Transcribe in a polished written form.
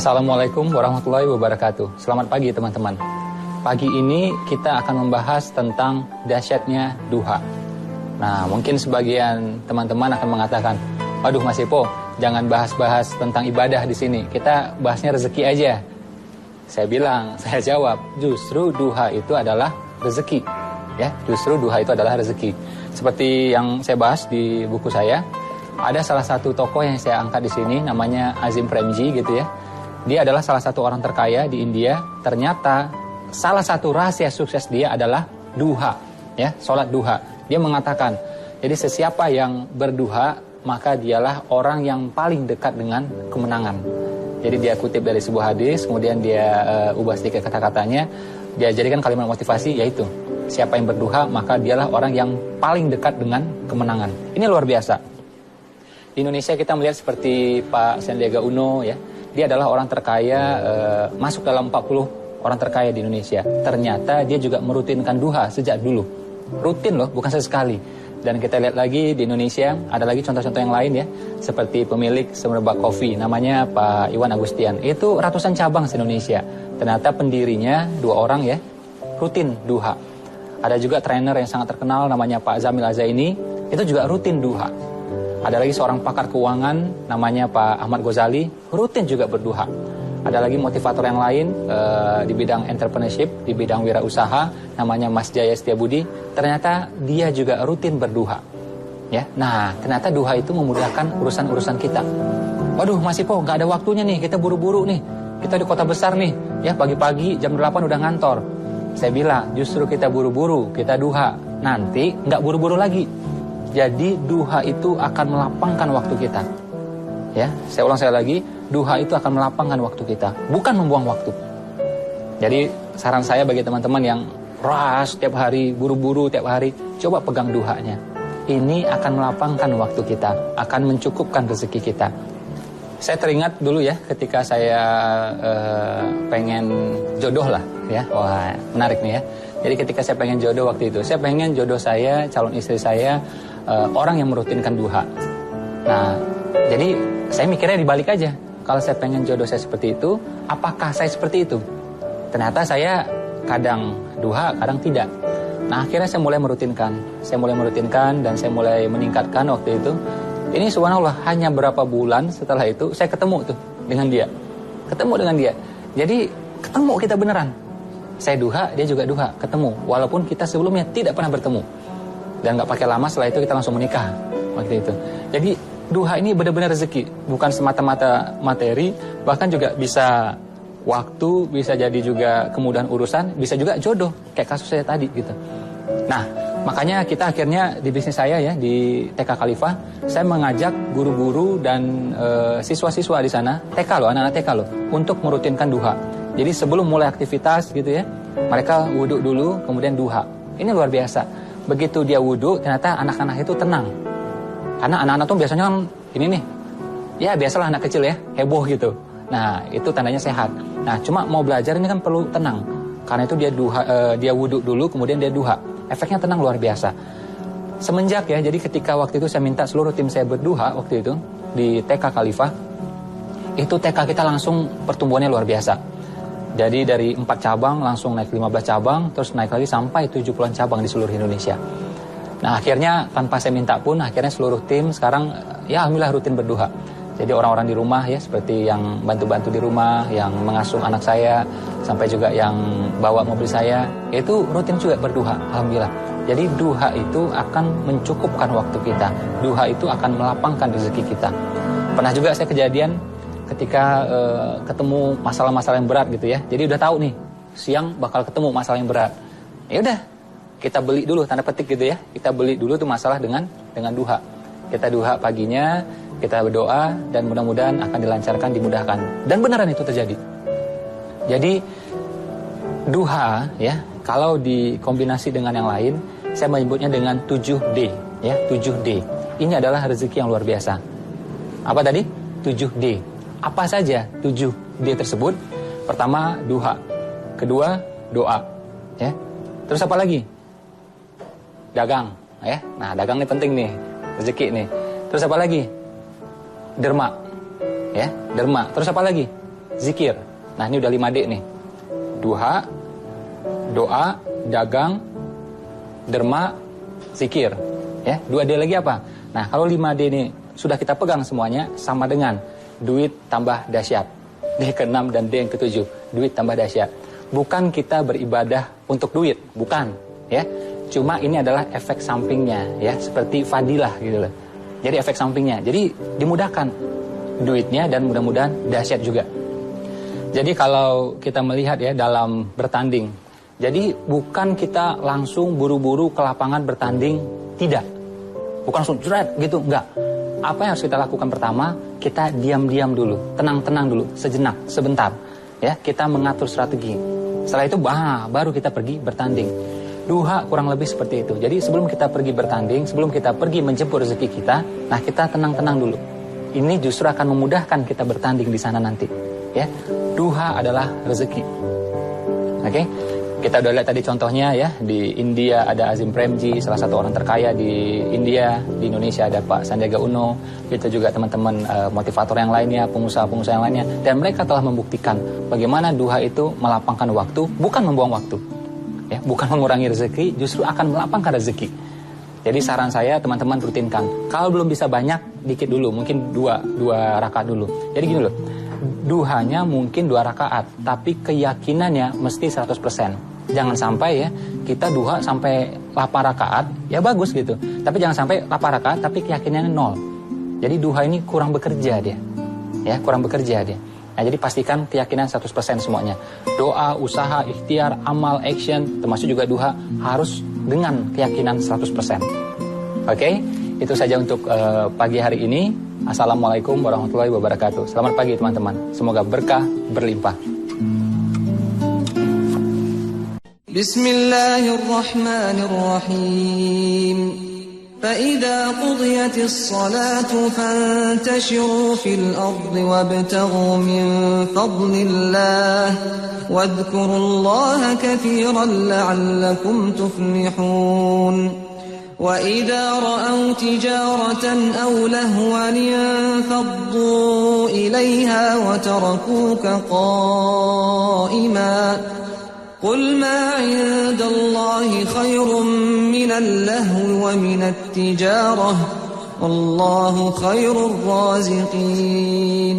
Assalamualaikum warahmatullahi wabarakatuh. Selamat pagi teman-teman. Pagi ini kita akan membahas tentang dahsyatnya duha. Nah, mungkin sebagian teman-teman akan mengatakan, "Waduh Mas Ipo, jangan bahas-bahas tentang ibadah di sini. Kita bahasnya rezeki aja." Saya jawab, justru duha itu adalah rezeki. Ya, justru duha itu adalah rezeki. Seperti yang saya bahas di buku saya, ada salah satu tokoh yang saya angkat di sini, namanya Azim Premji gitu ya. Dia adalah salah satu orang terkaya di India. Ternyata salah satu rahasia sukses dia adalah duha, ya, sholat duha. Dia mengatakan, jadi sesiapa yang berduha, maka dialah orang yang paling dekat dengan kemenangan. Jadi dia kutip dari sebuah hadis, kemudian dia ubah sedikit kata-katanya, dia jadikan kalimat motivasi, yaitu siapa yang berduha, maka dialah orang yang paling dekat dengan kemenangan. Ini luar biasa. Di Indonesia kita melihat seperti Pak Sandiaga Uno, ya. Dia adalah orang terkaya, masuk dalam 40 orang terkaya di Indonesia. Ternyata dia juga merutinkan duha sejak dulu. Rutin loh, bukan sesekali. Dan kita lihat lagi di Indonesia, ada lagi contoh-contoh yang lain ya. Seperti pemilik Semerbak Coffee, namanya Pak Iwan Agustian. Itu ratusan cabang di Indonesia. Ternyata pendirinya 2 orang ya, rutin duha. Ada juga trainer yang sangat terkenal, namanya Pak Zamil Azaini. Itu juga rutin duha. Ada lagi seorang pakar keuangan, namanya Pak Ahmad Ghazali, rutin juga berduha. Ada lagi motivator yang lain di bidang entrepreneurship, di bidang wirausaha, namanya Mas Jaya Setiabudi. Ternyata dia juga rutin berduha. Ya, nah ternyata duha itu memudahkan urusan-urusan kita. Waduh Mas Ipo, nggak ada waktunya nih, kita buru-buru nih. Kita di kota besar nih, ya pagi-pagi jam 8 udah ngantor. Saya bilang, justru kita buru-buru, kita duha. Nanti nggak buru-buru lagi. Jadi duha itu akan melapangkan waktu kita. Ya, saya ulang sekali lagi, duha itu akan melapangkan waktu kita, bukan membuang waktu. Jadi saran saya bagi teman-teman yang rush tiap hari, buru-buru tiap hari, coba pegang duhanya. Ini akan melapangkan waktu kita, akan mencukupkan rezeki kita. Saya teringat dulu ya, ketika saya pengen jodoh lah, ya, wah menarik nih ya. Jadi ketika saya pengen jodoh waktu itu, saya pengen jodoh saya, calon istri saya, orang yang merutinkan duha. Nah, jadi saya mikirnya dibalik aja. Kalau saya pengen jodoh saya seperti itu, apakah saya seperti itu? Ternyata saya kadang duha, kadang tidak. Nah, akhirnya saya mulai merutinkan. Saya mulai merutinkan dan saya mulai meningkatkan waktu itu. Ini subhanallah, hanya berapa bulan setelah itu, saya ketemu tuh dengan dia. Ketemu dengan dia. Jadi, ketemu kita beneran. Saya duha, dia juga duha, ketemu. Walaupun kita sebelumnya tidak pernah bertemu. Dan gak pakai lama setelah itu kita langsung menikah waktu itu. Jadi duha ini benar-benar rezeki, bukan semata-mata materi, bahkan juga bisa waktu, bisa jadi juga kemudahan urusan, bisa juga jodoh, kayak kasus saya tadi gitu. Nah, makanya kita akhirnya di bisnis saya ya, di TK Khalifah, saya mengajak guru-guru dan siswa-siswa di sana, TK loh, anak-anak TK loh, untuk merutinkan duha. Jadi sebelum mulai aktivitas gitu ya, mereka wudhu dulu, kemudian duha. Ini luar biasa. Begitu dia wudhu, ternyata anak-anak itu tenang. Karena anak-anak tuh biasanya kan ini nih, ya biasalah anak kecil ya, heboh gitu. Nah, itu tandanya sehat. Nah, cuma mau belajar ini kan perlu tenang. Karena itu dia wudhu dulu, kemudian dia duha. Efeknya tenang luar biasa. Semenjak ya, jadi ketika waktu itu saya minta seluruh tim saya berduha waktu itu di TK Khalifah, itu TK kita langsung pertumbuhannya luar biasa. Jadi dari 4 cabang langsung naik 15 cabang, terus naik lagi sampai 70-an cabang di seluruh Indonesia. Nah akhirnya tanpa saya minta pun, akhirnya seluruh tim sekarang ya alhamdulillah rutin berduha. Jadi orang-orang di rumah ya, seperti yang bantu-bantu di rumah, yang mengasuh anak saya, sampai juga yang bawa mobil saya, itu rutin juga berduha, alhamdulillah. Jadi duha itu akan mencukupkan waktu kita. Duha itu akan melapangkan rezeki kita. Pernah juga saya kejadian ketika ketemu masalah-masalah yang berat gitu ya. Jadi udah tahu nih, siang bakal ketemu masalah yang berat. Ya udah, kita beli dulu, tanda petik gitu ya. Kita beli dulu tuh masalah dengan duha. Kita duha paginya, kita berdoa dan mudah-mudahan akan dilancarkan, dimudahkan. Dan beneran itu terjadi. Jadi duha ya, kalau dikombinasi dengan yang lain, saya menyebutnya dengan 7D ya, 7D. Ini adalah rezeki yang luar biasa. Apa tadi? 7D. Apa saja 7D tersebut? Pertama, duha. Kedua, doa. Ya. Terus apa lagi? Dagang. Ya. Nah, dagang ini penting nih. Rezeki nih. Terus apa lagi? Derma. Ya, derma. Terus apa lagi? zikir. Nah ini udah 5D nih. Duha, doa, dagang, derma, zikir. Ya, 2D lagi apa? Nah kalau 5D ini sudah kita pegang semuanya, sama dengan duit tambah dahsyat. D ke-6 dan D yang ke-7, duit tambah dahsyat. Bukan kita beribadah untuk duit, bukan, ya. Cuma ini adalah efek sampingnya, ya, seperti fadilah gitu loh. Jadi efek sampingnya. Jadi dimudahkan duitnya dan mudah-mudahan dahsyat juga. Jadi kalau kita melihat ya dalam bertanding, jadi bukan kita langsung buru-buru ke lapangan bertanding, tidak. Bukan langsung jeret gitu, enggak. Apa yang harus kita lakukan pertama? Kita diam-diam dulu, tenang-tenang dulu, sejenak, sebentar. Ya, kita mengatur strategi. Setelah itu baru kita pergi bertanding. Duha kurang lebih seperti itu. Jadi sebelum kita pergi bertanding, sebelum kita pergi menjemput rezeki kita, nah kita tenang-tenang dulu. Ini justru akan memudahkan kita bertanding di sana nanti. Ya, duha adalah rezeki. Oke? Kita udah lihat tadi contohnya ya, di India ada Azim Premji, salah satu orang terkaya di India. Di Indonesia ada Pak Sandiaga Uno, kita juga teman-teman motivator yang lainnya, pengusaha-pengusaha yang lainnya. Dan mereka telah membuktikan bagaimana duha itu melapangkan waktu, bukan membuang waktu. Ya, bukan mengurangi rezeki, justru akan melapangkan rezeki. Jadi saran saya teman-teman rutinkan. Kalau belum bisa banyak, dikit dulu, mungkin dua rakaat dulu. Jadi gini loh, duhanya mungkin 2 rakaat, tapi keyakinannya mesti 100%. Jangan sampai ya, kita duha sampai 8 rakaat, ya bagus gitu. Tapi jangan sampai 8 rakaat, tapi keyakinannya 0. Jadi duha ini kurang bekerja dia. Ya, kurang bekerja dia. Nah, jadi pastikan keyakinan 100% semuanya. Doa, usaha, ikhtiar, amal, action, termasuk juga duha, harus dengan keyakinan 100%. Oke? Itu saja untuk pagi hari ini. Assalamualaikum warahmatullahi wabarakatuh. Selamat pagi teman-teman. Semoga berkah berlimpah. Bismillahirrahmanirrahim. فإذا قضيت الصلاة فانتشروا في الأرض وابتغوا من فضل الله واذكروا الله كثيرا لعلكم تفلحون وإذا رأوا تجارة أو لهوا انفضوا إليها وتركوك قائما قل ما عند الله خير من اللهو ومن التجارة والله خير الرازقين